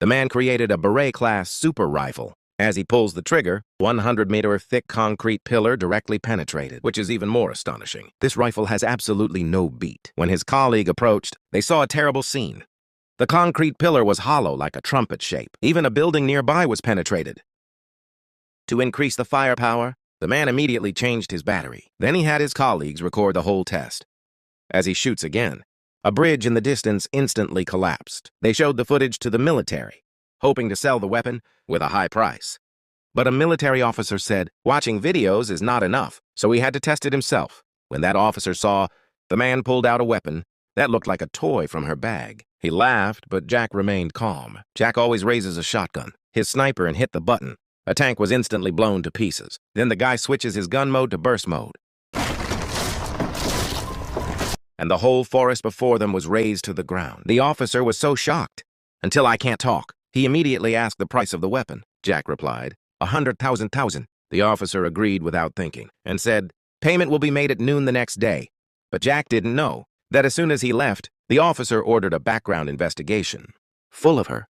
The man created a Beret-class super rifle. As he pulls the trigger, 100-meter thick concrete pillar directly penetrated, which is even more astonishing. This rifle has absolutely no beat. When his colleague approached, they saw a terrible scene. The concrete pillar was hollow like a trumpet shape. Even a building nearby was penetrated. To increase the firepower, the man immediately changed his battery. Then he had his colleagues record the whole test. As he shoots again, a bridge in the distance instantly collapsed. They showed the footage to the military, hoping to sell the weapon with a high price. But a military officer said, watching videos is not enough, so he had to test it himself. When that officer saw the man pulled out a weapon that looked like a toy from her bag, he laughed, but Jack remained calm. Jack always raises a shotgun, his sniper, and hit the button. A tank was instantly blown to pieces. Then the guy switches his gun mode to burst mode, and the whole forest before them was razed to the ground. The officer was so shocked. Until I can't talk. He immediately asked the price of the weapon. Jack replied, 100,000. The officer agreed without thinking and said, payment will be made at noon the next day. But Jack didn't know that as soon as he left, the officer ordered a background investigation. Full of her.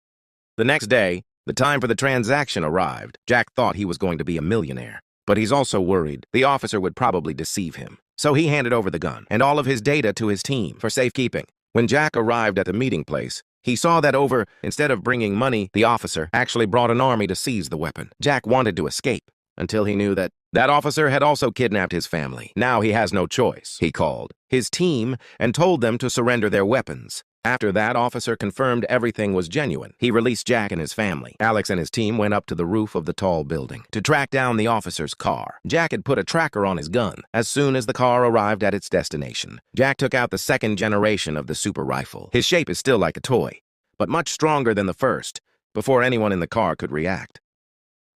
The next day, the time for the transaction arrived. Jack thought he was going to be a millionaire, but he's also worried the officer would probably deceive him. So he handed over the gun and all of his data to his team for safekeeping. When Jack arrived at the meeting place, he saw that instead of bringing money, the officer actually brought an army to seize the weapon. Jack wanted to escape until he knew that officer had also kidnapped his family. Now he has no choice. He called his team and told them to surrender their weapons. After that officer confirmed everything was genuine, he released Jack and his family. Alex and his team went up to the roof of the tall building to track down the officer's car. Jack had put a tracker on his gun. As soon as the car arrived at its destination, Jack took out the second generation of the super rifle. His shape is still like a toy, but much stronger than the first, before anyone in the car could react.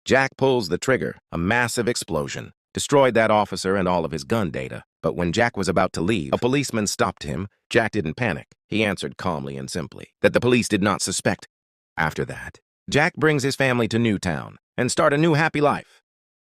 Jack pulls the trigger. A massive explosion destroyed that officer and all of his gun data. But when Jack was about to leave, a policeman stopped him. Jack didn't panic. He answered calmly and simply that the police did not suspect. After that, Jack brings his family to Newtown and start a new happy life.